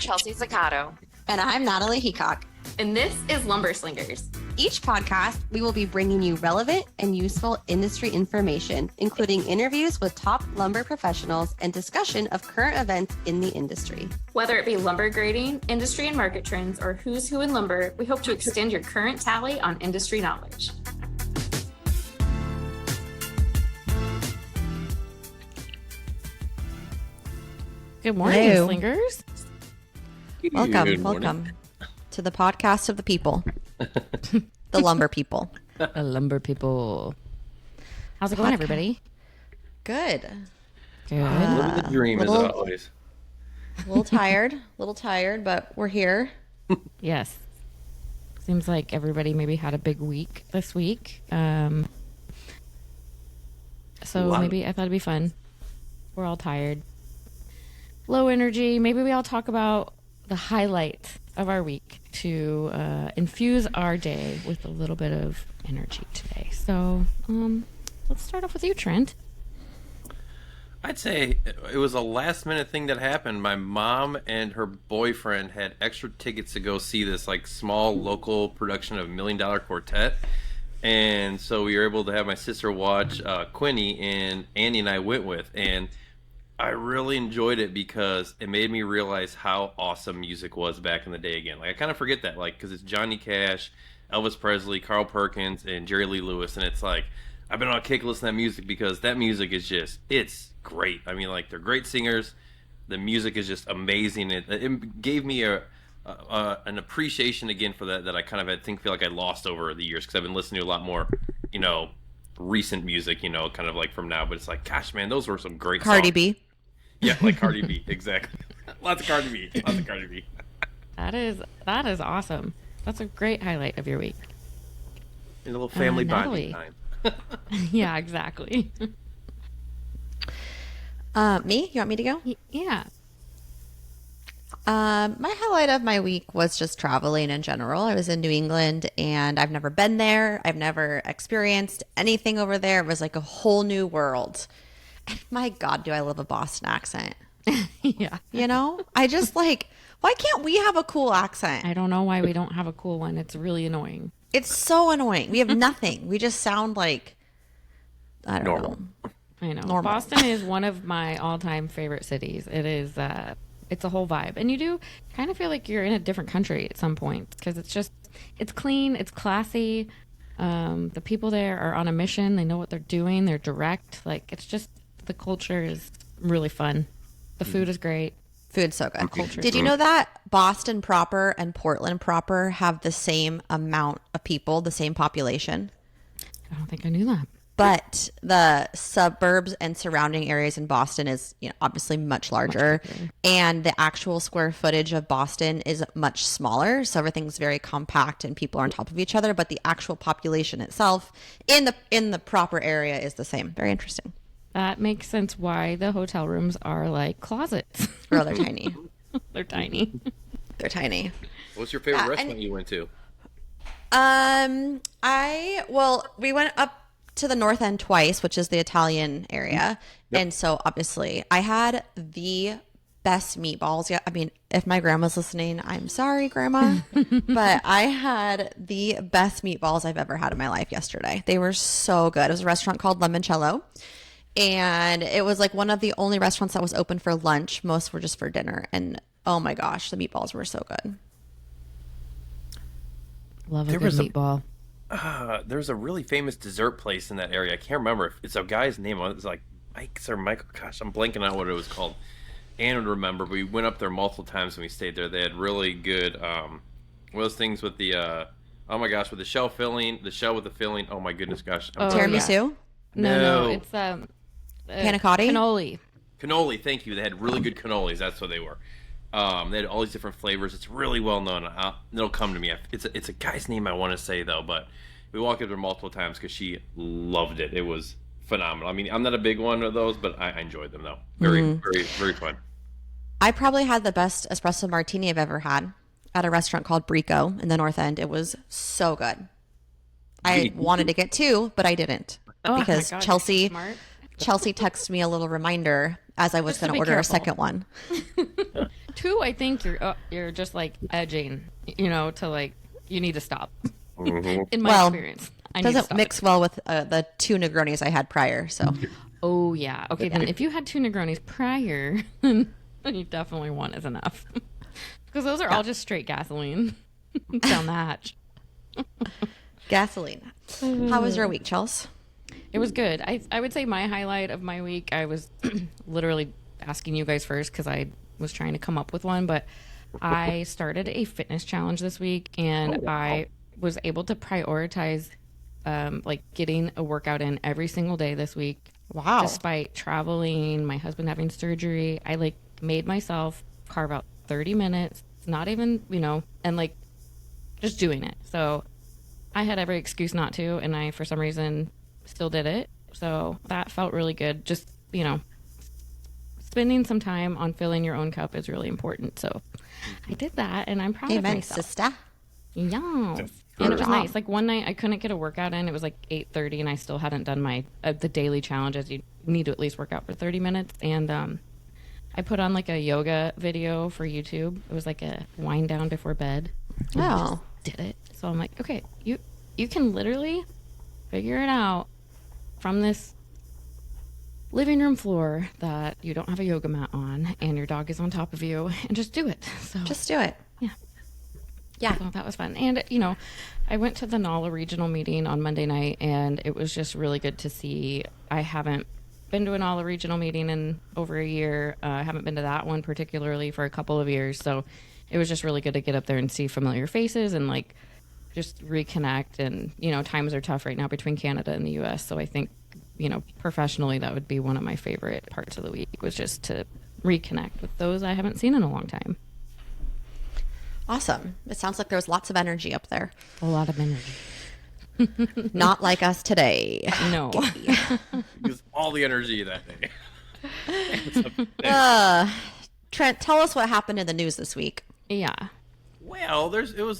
Chelsea Zaccato. And I'm Natalie Heacock. And this is Lumber Slingers. Each podcast, we will be bringing you relevant and useful industry information, including interviews with top lumber professionals and discussion of current events in the industry. Whether it be lumber grading, industry and market trends, or who's who in lumber, we hope to extend your current tally on industry knowledge. Good morning, Hello. Slingers. Welcome to the podcast of the people, the lumber people. The lumber people. How's it going, everybody? Good. Good. Living the dream as always. A little tired, but we're here. Yes. Seems like everybody maybe had a big week this week. So maybe I thought it'd be fun. We're all tired. Low energy. Maybe we all talk about the highlight of our week to infuse our day with a little bit of energy today. So let's start off with you, Trent. I'd say it was a last minute thing that happened. My mom and her boyfriend had extra tickets to go see this like small local production of $1 Million Quartet. And so we were able to have my sister watch Quinny, and Andy and I went with. And I really enjoyed it because it made me realize how awesome music was back in the day again. Like, I kind of forget that, like, because it's Johnny Cash, Elvis Presley, Carl Perkins, and Jerry Lee Lewis. And it's like, I've been on a kick listening to that music because that music is just, it's great. I mean, like, they're great singers. The music is just amazing. It gave me an appreciation again for that I kind of feel like I lost over the years because I've been listening to a lot more, recent music, kind of like from now. But it's like, gosh, man, those were some great songs. Cardi B. Yeah, like Cardi B, exactly. Lots of Cardi B. That is awesome. That's a great highlight of your week. And a little family bonding Natalie. time. Yeah, exactly. Me? You want me to go? Yeah. My highlight of my week was just traveling in general. I was in New England and I've never been there. I've never experienced anything over there. It was like a whole new world. And my God, do I love a Boston accent. Yeah. I just like, why can't we have a cool accent? I don't know why we don't have a cool one. It's really annoying. It's so annoying. We have nothing. We just sound like, I don't know. I know. Normal. Boston is one of my all-time favorite cities. It is, it's a whole vibe. And you do kind of feel like you're in a different country at some point because it's clean, it's classy. The people there are on a mission. They know what they're doing. They're direct. Like, it's just, the culture is really fun. The food is great. Food's so good. Did you know that Boston proper and Portland proper have the same amount of people, the same population? I don't think I knew that. But the suburbs and surrounding areas in Boston is, obviously much larger. And the actual square footage of Boston is much smaller. So everything's very compact and people are on top of each other. But the actual population itself in the proper area is the same. Very interesting. That makes sense why the hotel rooms are like closets. Or they're tiny. They're tiny. They're tiny. What's your favorite restaurant you went to? We went up to the North End twice, which is the Italian area. Yep. And so obviously I had the best meatballs. Yeah. I mean, if my grandma's listening, I'm sorry, Grandma, but I had the best meatballs I've ever had in my life yesterday. They were so good. It was a restaurant called Limoncello. And it was like one of the only restaurants that was open for lunch. Most were just for dinner. And oh my gosh, the meatballs were so good. Love a good meatball. There's a really famous dessert place in that area. I can't remember if it's a guy's name on it. It's like Mike's or Michael. Gosh, I'm blanking out what it was called. Anne would remember. But we went up there multiple times when we stayed there. They had really good those things with the oh my gosh, with the shell filling, the shell with the filling. Oh my goodness, gosh. Tiramisu? Yeah. No, it's Panna cotta? Cannoli, thank you. They had really good cannolis. That's what they were. They had all these different flavors. It's really well known. It'll come to me. It's a guy's name I want to say though, but we walked up there multiple times because she loved it. It was phenomenal. I mean, I'm not a big one of those, but I enjoyed them though. Very, very, very fun. I probably had the best espresso martini I've ever had at a restaurant called Brico in the North End. It was so good. I wanted to get two, but I didn't because Chelsea texted me a little reminder as I was going to order a second one. 2, I think you're just like edging, to like you need to stop. In my experience, I need to doesn't stop mix well with the 2 Negronis I had prior. So, Oh yeah, okay. Then if you had 2 Negronis prior, then you definitely one is enough, because those are all just straight gasoline down the hatch. gasoline. How was your week, Chels? It was good. I would say my highlight of my week, I was literally asking you guys first because I was trying to come up with one, but I started a fitness challenge this week, and I was able to prioritize like getting a workout in every single day this week. Wow. Despite traveling, my husband having surgery, I like made myself carve out 30 minutes, not even, and like just doing it. So I had every excuse not to, and I, for some reason, still did it. So that felt really good. Just, spending some time on filling your own cup is really important. So I did that, and I'm proud of Amen, myself. sister. Yeah. And it was nice. Like one night I couldn't get a workout in. It was like 8:30, and I still hadn't done my the daily challenges. You need to at least work out for 30 minutes. And I put on like a yoga video for YouTube. It was like a wind down before bed. And I just did it. So I'm like, okay, you can literally figure it out from this living room floor that you don't have a yoga mat on and your dog is on top of you, and just do it. So Just do it. yeah, so that was fun. And I went to the NALA regional meeting on Monday night, and it was just really good to see. I haven't been to a NALA regional meeting in over a year. I haven't been to that one particularly for a couple of years, so it was just really good to get up there and see familiar faces and like just reconnect. And times are tough right now between Canada and the US, so I think professionally that would be one of my favorite parts of the week, was just to reconnect with those I haven't seen in a long time. Awesome. It sounds like there's lots of energy up there. A lot of energy. Not like us today. No. Use all the energy that day. Trent, tell us what happened in the news this week. Yeah. Well, this is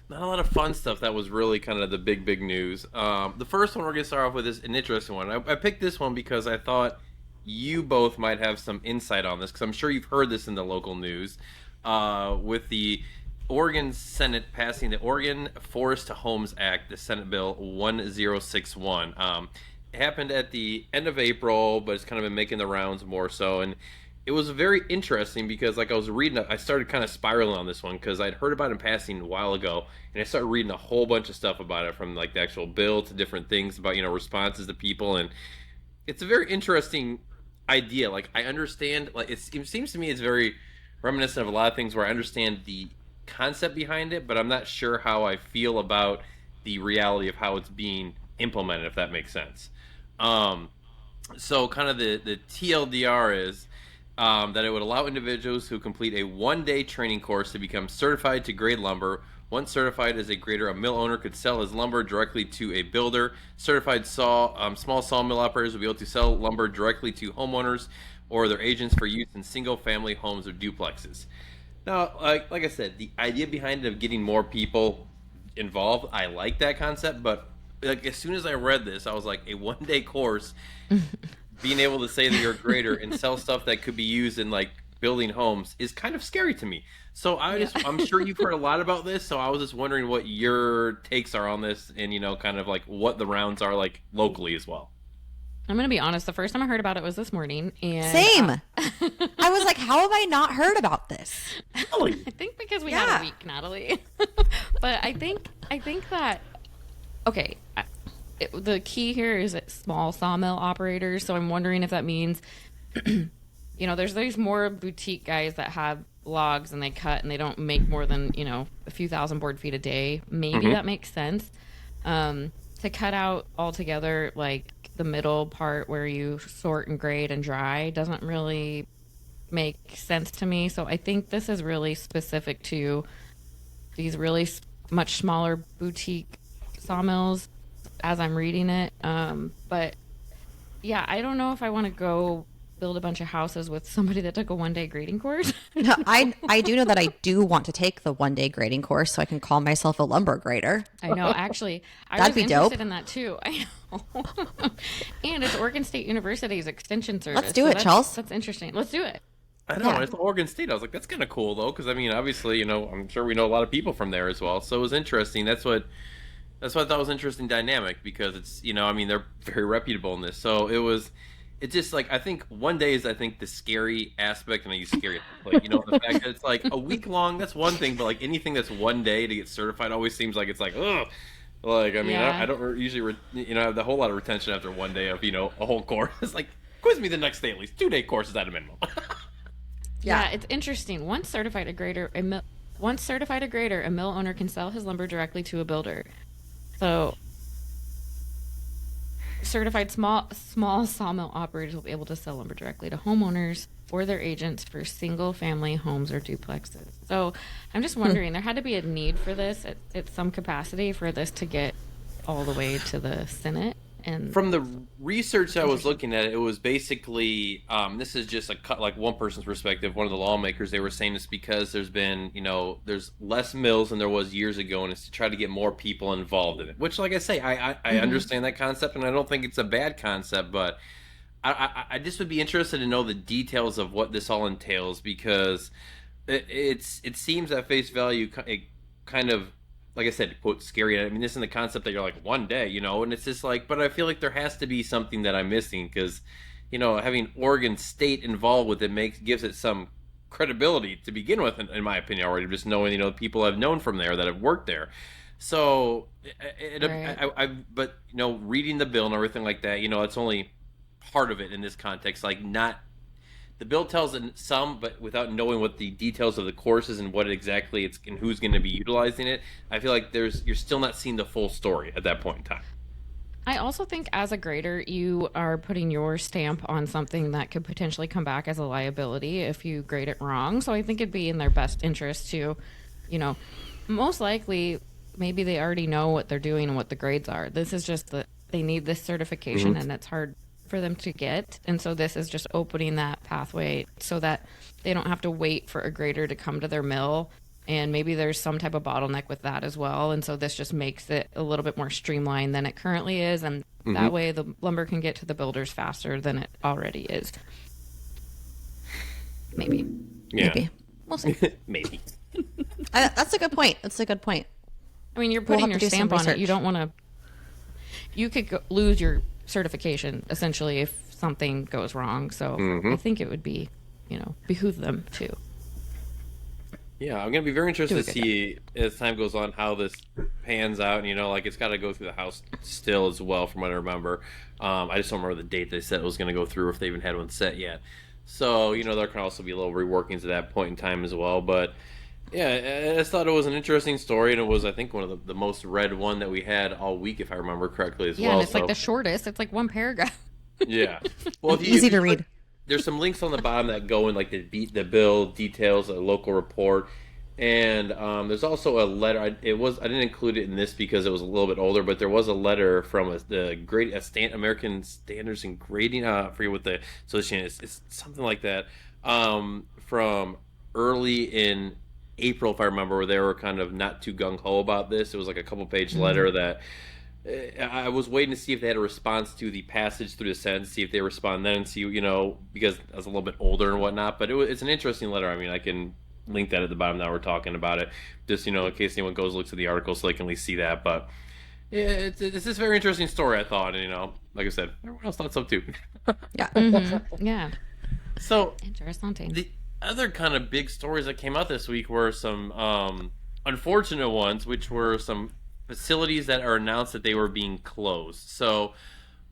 not a lot of fun stuff that was really kind of the big news. The first one we're going to start off with is an interesting one. I picked this one because I thought you both might have some insight on this, because I'm sure you've heard this in the local news, with the Oregon Senate passing the Oregon Forest to Homes Act, the Senate Bill 1061. It happened at the end of April, but it's kind of been making the rounds more so, and it was very interesting because, like, I was reading, I started kind of spiraling on this one because I'd heard about it in passing a while ago, and I started reading a whole bunch of stuff about it, from like the actual bill to different things about responses to people, and it's a very interesting idea. Like, I understand, like, it seems to me it's very reminiscent of a lot of things where I understand the concept behind it, but I'm not sure how I feel about the reality of how it's being implemented, if that makes sense. So kind of the TLDR is that it would allow individuals who complete a one-day training course to become certified to grade lumber. Once certified as a grader, a mill owner could sell his lumber directly to a builder. Certified small sawmill operators will be able to sell lumber directly to homeowners or their agents for use in single-family homes or duplexes. Now, like I said, the idea behind it of getting more people involved, I like that concept, but like as soon as I read this, I was like, a one-day course, being able to say that you're a grader and sell stuff that could be used in like building homes is kind of scary to me. So I'm sure you've heard a lot about this, so I was just wondering what your takes are on this, and kind of like what the rounds are like locally as well. I'm going to be honest. The first time I heard about it was this morning. And Same. I was like, how have I not heard about this? Really? I think because we had a week, Natalie. But I think that, okay, the key here is that small sawmill operators. So I'm wondering if that means, there's these more boutique guys that have logs and they cut and they don't make more than, a few thousand board feet a day. Maybe that makes sense. To cut out altogether, like the middle part where you sort and grade and dry doesn't really make sense to me. So I think this is really specific to these really much smaller boutique sawmills as I'm reading it. But yeah, I don't know if I want to go build a bunch of houses with somebody that took a one-day grading course. No, I do know that I do want to take the one-day grading course so I can call myself a lumber grader. I know, actually. I That'd was be interested dope. in that too. I know. And it's Oregon State University's extension service. Let's do it, Chels. That's interesting. Let's do it. I know. Yeah. It's Oregon State. I was like, that's kind of cool though, because I mean, obviously, I'm sure we know a lot of people from there as well. So it was interesting. That's what I thought was an interesting dynamic because it's I mean they're very reputable in this. So it's just like I think one day is I think the scary aspect, and I use scary like the fact that it's like a week long. That's one thing, but like anything that's one day to get certified always seems like it's like ugh. Like I mean I don't usually have the whole lot of retention after one day of a whole course. It's like quiz me the next day at least 2-day courses at a minimum. Yeah, it's interesting. Once certified a grader, a mill owner can sell his lumber directly to a builder. So, certified small sawmill operators will be able to sell lumber directly to homeowners or their agents for single-family homes or duplexes. So, I'm just wondering, there had to be a need for this at some capacity for this to get all the way to the Senate. And from the research I was looking at, it was basically this is just like one person's perspective. One of the lawmakers, they were saying it's because there's been there's less mills than there was years ago, and it's to try to get more people involved in it. Which, like I say, I understand that concept, and I don't think it's a bad concept, but I just would be interested to know the details of what this all entails because it seems at face value it kind of. Like I said, quote, scary. I mean, this is the concept that you're like one day, and it's just like, but I feel like there has to be something that I'm missing because, having Oregon State involved with it gives it some credibility to begin with, in my opinion, already. Just knowing, people I've known from there that have worked there. So, but reading the bill and everything like that, it's only part of it in this context. Like, not. The bill tells it some, but without knowing what the details of the courses and what exactly it's and who's going to be utilizing it, I feel like you're still not seeing the full story at that point in time. I also think as a grader, you are putting your stamp on something that could potentially come back as a liability if you grade it wrong. So I think it'd be in their best interest to, most likely, maybe they already know what they're doing and what the grades are. This is just that they need this certification and it's hard for them to get, and so this is just opening that pathway so that they don't have to wait for a grader to come to their mill, and maybe there's some type of bottleneck with that as well, and so this just makes it a little bit more streamlined than it currently is, and that way the lumber can get to the builders faster than it already is. Maybe. We'll see. Maybe. That's a good point. I mean, you're putting your stamp on it. You don't want to. You could lose your certification essentially if something goes wrong. So I think it would be, behoove them to. Yeah, I'm gonna be very interested to see as time goes on how this pans out. And, like it's got to go through the House still as well, from what I remember. I just don't remember the date they said it was going to go through, if they even had one set yet. So there can also be a little reworkings at that point in time as well. But yeah, I just thought it was an interesting story, and it was, I think, one of the most read one that we had all week, if I remember correctly as well. Yeah, and it's like the shortest. It's like one paragraph. Yeah. Well, easy to read. There's some links on the bottom that go in, like the bill details, a local report, and there's also a letter. I didn't include it in this because it was a little bit older, but there was a letter from American Standards and Grading. I forget what the association is. It's something like that. From early in April, if I remember, where they were kind of not too gung-ho about this. It was like a couple-page letter that I was waiting to see if they had a response to the passage through the Senate, see if they respond then, and see, because I was a little bit older and whatnot. But it's an interesting letter. I mean, I can link that at the bottom now we're talking about it, just, in case anyone goes looks at the article so they can at least see that. But yeah, it's this very interesting story, I thought. And, like I said, everyone else thought so too. Yeah. Yeah. So Interesting. The other kind of big stories that came out this week were some unfortunate ones, which were some facilities that are announced that they were being closed. So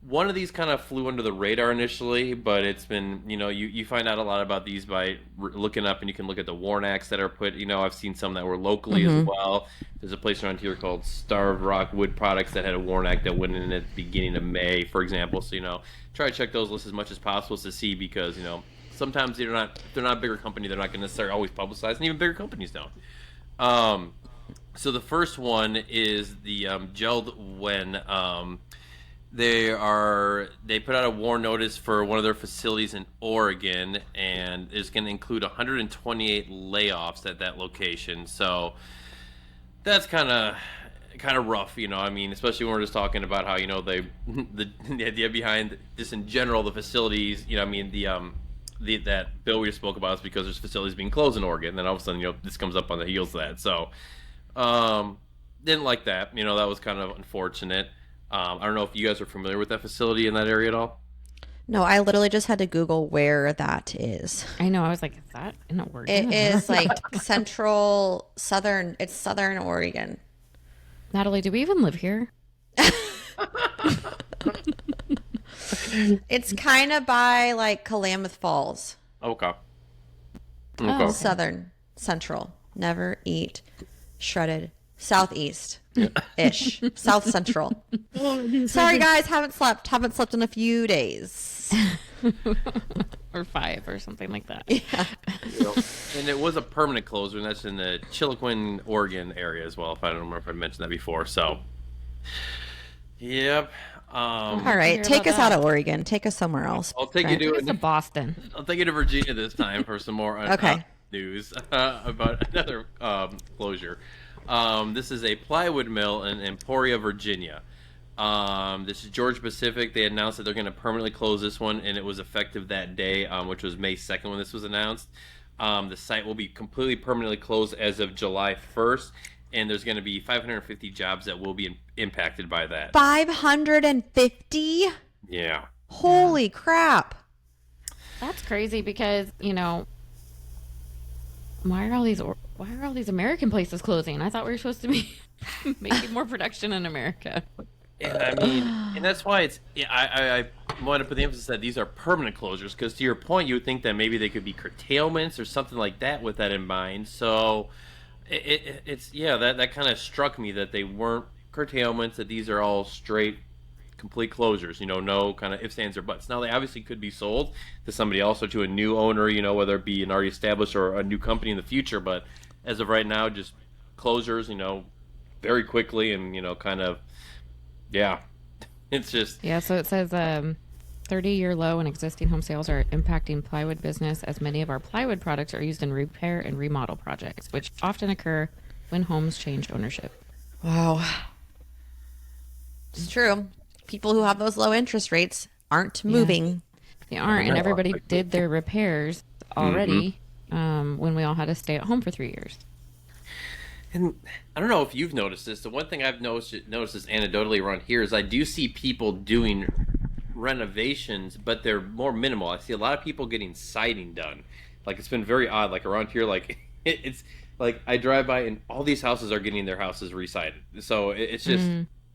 one of these kind of flew under the radar initially, but it's been, you find out a lot about these by looking up, and you can look at the warrant acts that are put. I've seen some that were locally as well. There's a place around here called Starved Rock Wood Products that had a warrant act that went in at the beginning of May, for example. So, try to check those lists as much as possible to see, because, sometimes if they're not a bigger company, they're not going to necessarily always publicize, and even bigger companies don't. So the first one is the Geld Wen. They put out a warrant notice for one of their facilities in Oregon, and it's going to include 128 layoffs at that location. So that's kind of rough, I mean, especially when we're just talking about how, the idea behind just in general the facilities, that bill we just spoke about is because there's facilities being closed in Oregon. And then all of a sudden, this comes up on the heels of that. So, didn't like that. That was kind of unfortunate. I don't know if you guys are familiar with that facility in that area at all. No, I literally just had to Google where that is. I know. I was like, is that in Oregon? It is like southern. It's southern Oregon. Natalie, do we even live here? It's kind of by like Klamath Falls. Okay. Oh. Southern, central. Never eat shredded. Southeast ish. South central. Sorry guys, haven't slept in a few days. Or 5 or something like that. Yeah. And it was a permanent closure, and that's in the Chiloquin, Oregon area as well. If I don't remember if I mentioned that before. So, yep. All right, take us out of Oregon. Take us somewhere else. I'll take you to Boston. I'll take you to Virginia this time for some more news about another closure. This is a plywood mill in Emporia, Virginia. This is Georgia Pacific. They announced that they're going to permanently close this one, and it was effective that day, which was May 2nd when this was announced. The site will be completely permanently closed as of July 1st, and there's going to be 550 jobs that will be impacted by that. 550? Yeah. Holy crap. That's crazy because, why are all these American places closing? I thought we were supposed to be making more production in America. And and that's why I want to put the emphasis that these are permanent closures, because to your point, you would think that maybe they could be curtailments or something like that with that in mind. So that kind of struck me that they weren't curtailments, that these are all straight, complete closures, no kind of ifs, ands, or buts. Now, they obviously could be sold to somebody else or to a new owner, whether it be an already established or a new company in the future. But as of right now, just closures, very quickly and, kind of, yeah, it's just. Yeah, so it says 30-year low in existing home sales are impacting plywood business, as many of our plywood products are used in repair and remodel projects, which often occur when homes change ownership. Wow. It's true. People who have those low interest rates aren't moving. They aren't, and everybody did their repairs already when we all had to stay at home for 3 years. And I don't know if you've noticed this. The one thing I've noticed this anecdotally around here is I do see people doing renovations, but they're more minimal. I see a lot of people getting siding done. Like, it's been very odd. Like, around here, like, it's like I drive by and all these houses are getting their houses re-sided. So it's just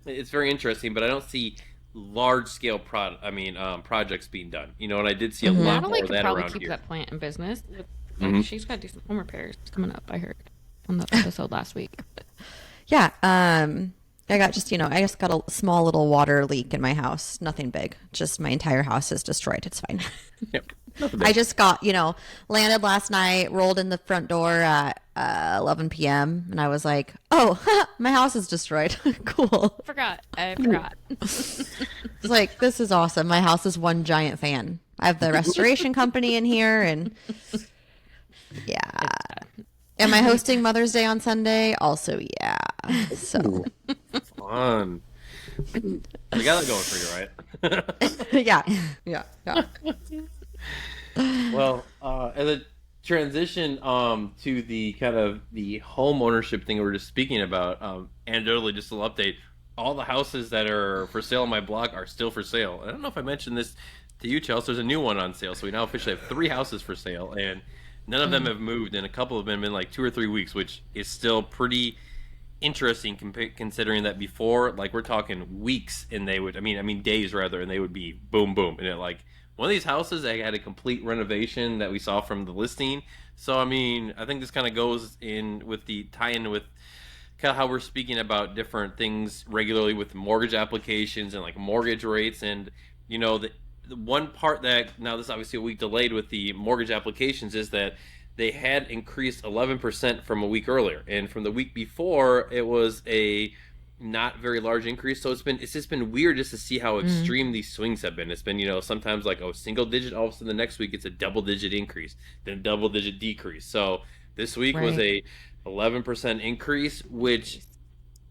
it's very interesting. But I don't see large scale projects being done. And I did see a lot more of that around here. Natalie could probably keep that plant in business. She's got to do some home repairs coming up, I heard on the episode last week. Yeah. I got a small little water leak in my house. Nothing big. Just my entire house is destroyed. It's fine. Yep. I just got, landed last night, rolled in the front door at 11 p.m. and I was like, oh, my house is destroyed. Cool. I forgot. It's like, this is awesome. My house is one giant fan. I have the restoration company in here, and yeah. Am I hosting Mother's Day on Sunday? Also, yeah. So fun. You got that going for you, right? Yeah. Well, as a transition to the kind of the home ownership thing we were just speaking about, anecdotally, just a little update. All the houses that are for sale on my block are still for sale. I don't know if I mentioned this to you, Chelsea. There's a new one on sale, so we now officially have 3 houses for sale, and none of them have moved, and a couple of them have been like 2 or 3 weeks, which is still pretty interesting considering that before, like, we're talking weeks, and they would, I mean days rather, and they would be boom, boom, and like one of these houses, they had a complete renovation that we saw from the listing. So I think this kind of goes in with the tie-in with kind of how we're speaking about different things regularly with mortgage applications and like mortgage rates, and the one part that now this is obviously a week delayed with the mortgage applications is that they had increased 11% from a week earlier, and from the week before it was a not very large increase. So it's just been weird just to see how extreme these swings have been. It's been sometimes like a single digit, all of a sudden the next week it's a double digit increase, then double digit decrease. So this week was a 11% increase, which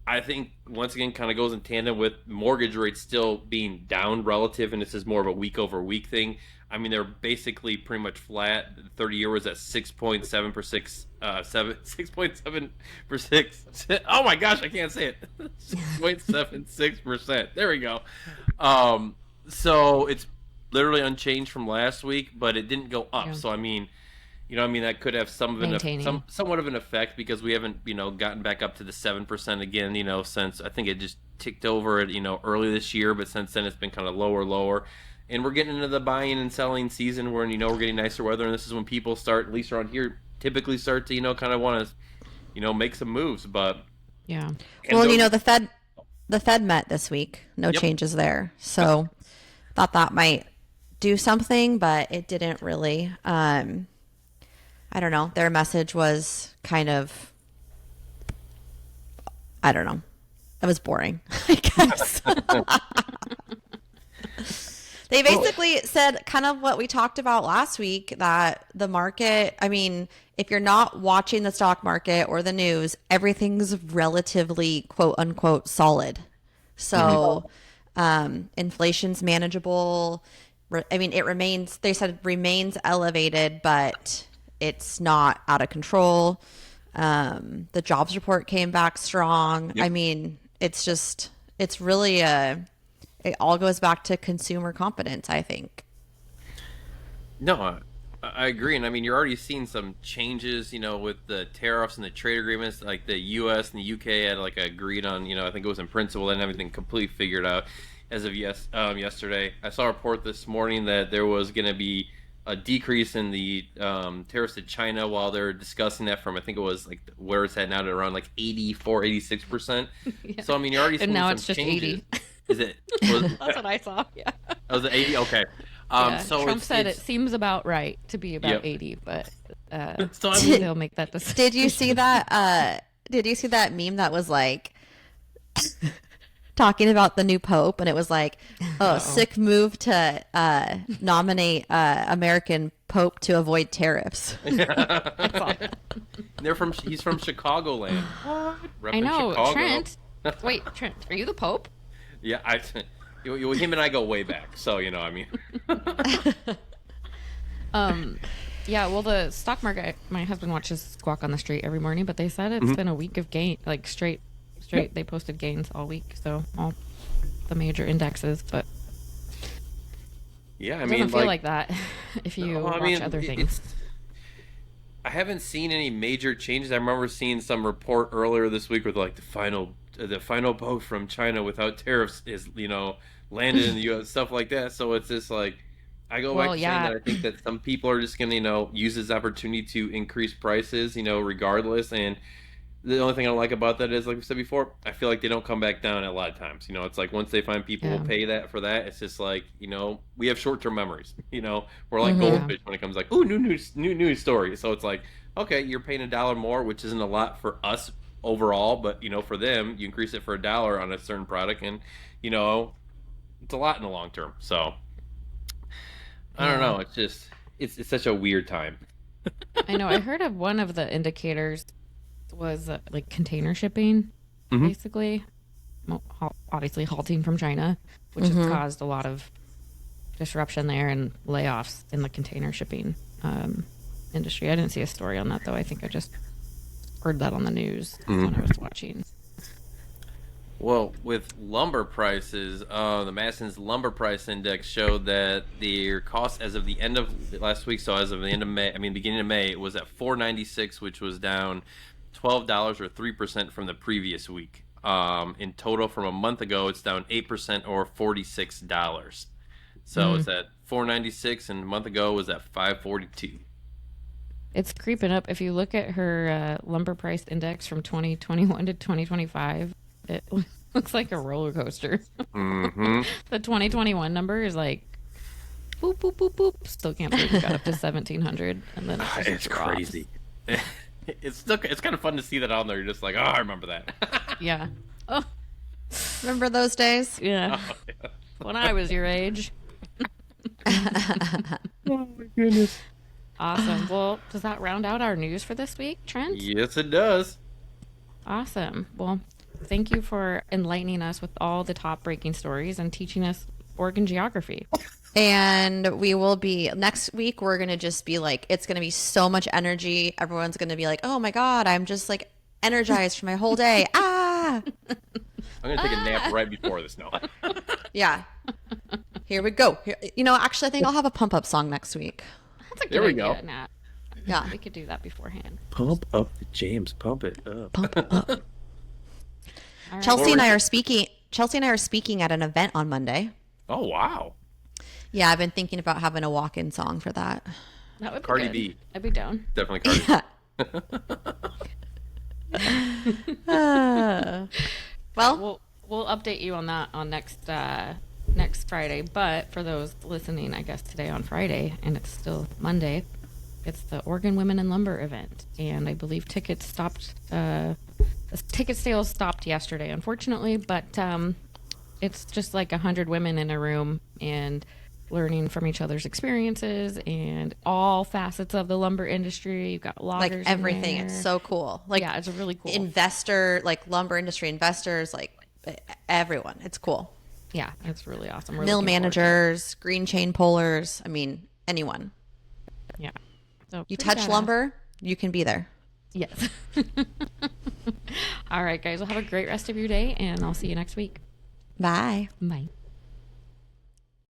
I think once again kind of goes in tandem with mortgage rates still being down relative, and this is more of a week over week thing. I mean, they're basically pretty much flat. The 30-year was at 6.7%, 6.7%. Oh my gosh, I can't say it. 6.76%. There we go. So it's literally unchanged from last week, but it didn't go up. Yeah. So I mean, that could have somewhat of an effect because we haven't, gotten back up to the 7% again, since I think it just ticked over it, early this year, but since then it's been kind of lower. And we're getting into the buying and selling season where, we're getting nicer weather, and this is when people start, at least around here, typically start to, kind of want to, make some moves. But Yeah. Well, the Fed met this week. No changes there. So thought that might do something, but it didn't really. I don't know. Their message was kind of, I don't know. It was boring, I guess. They basically said kind of what we talked about last week, that the market, I mean, if you're not watching the stock market or the news, everything's relatively quote unquote solid. So inflation's manageable. I mean, they said remains elevated, but it's not out of control. The jobs report came back strong. Yep. I mean, it's really it all goes back to consumer confidence, I think. No, I agree. And I mean, you're already seeing some changes, with the tariffs and the trade agreements. Like the U.S. and the U.K. had agreed on, I think it was in principle and everything completely figured out as of yesterday. I saw a report this morning that there was going to be a decrease in the tariffs to China while they're discussing that from, I think it was where it's at now to around 86%. Yeah. So I mean, you're already seeing And now some it's just changes. 80. Is it? That's what I saw. Yeah. Oh, was it 80? Okay. Yeah, So Trump said it it's seems about right to be about Yep. 80, but So I mean, they'll make that decision. Did you see that? Did you see that meme that was talking about the new pope, and it was sick move to nominate American pope to avoid tariffs. I saw that. he's from Chicagoland. I Repping know. Chicago. Trent. Wait, Trent, are you the Pope? Yeah, him and I go way back, so I mean. Yeah, well, the stock market, my husband watches Squawk on the Street every morning, but they said it's been a week of gain, straight. They posted gains all week, so all the major indexes, but Yeah, I it mean, doesn't feel like that if you watch other things. I haven't seen any major changes. I remember seeing some report earlier this week with the final boat from China without tariffs is landed in the U.S. stuff like that. So it's just I go back to saying that I think that some people are just gonna use this opportunity to increase prices regardless. And the only thing I don't like about that is, like we said before, I feel like they don't come back down a lot of times. It's once they find people will pay that for that, it's just we have short-term memories. We're like goldfish when it comes ooh, new news story. So it's okay, you're paying $1 more, which isn't a lot for us overall, but for them, you increase it for $1 on a certain product, and it's a lot in the long term. So I don't know. It's just it's such a weird time. I know. I heard of one of the indicators was container shipping, basically, obviously halting from China, which has caused a lot of disruption there and layoffs in the container shipping industry. I didn't see a story on that, though. I think I just heard that on the news when I was watching. Well, with lumber prices, the Madison's lumber price index showed that their cost as of the end of last week, so as of the end of May, beginning of May, it was at $4.96, which was down $12 or 3% from the previous week. In total, from a month ago, it's down 8% or $46. So it's at $4.96, and a month ago was at $5.42. It's creeping up. If you look at her lumber price index from 2021 to 2025, it looks like a roller coaster. The 2021 number is boop, boop, boop, boop. Still can't believe it got up to 1,700. And then It's crazy. It's kind of fun to see that on there. You're just I remember that. Yeah. Oh, Remember those days? yeah. Oh, yeah. When I was your age. Oh my goodness. Awesome. Well, does that round out our news for this week, Trent? Yes, it does. Awesome. Well, Thank you for enlightening us with all the top breaking stories and teaching us Oregon geography. And we will be next week. We're going to just be like, it's going to be so much energy. Everyone's going to be like, oh my God, I'm just like energized for my whole day. Ah, I'm gonna take a nap right before this. No. yeah. Here we go. Actually, I think I'll have a pump up song next week. That's a good There we idea, go. Nat. Yeah. We could do that beforehand. Pump up the James. Pump it up. Pump up. All right. Chelsea and I are speaking. Chelsea and I are speaking at an event on Monday. Oh wow. Yeah, I've been thinking about having a walk-in song for that. That would be Cardi good. B. I'd be down. Definitely Cardi. Well, We'll update you on that on next Friday. But for those listening, I guess today on Friday, and it's still Monday, it's the Oregon Women in Lumber event, and I believe tickets stopped. The ticket sales stopped yesterday, unfortunately, but it's just like 100 women in a room and learning from each other's experiences and all facets of the lumber industry. You've got loggers, like everything. in It's there. so cool. Like, Yeah, it's really cool. like lumber industry investors, like everyone. It's cool. Yeah, it's really awesome. We're Mill looking forward to it. managers, green chain pullers. I mean, anyone. Yeah. So You pretty touch badass. lumber, you can be there. Yes. All right, guys. Well, have a great rest of your day, and I'll see you next week. Bye. Bye.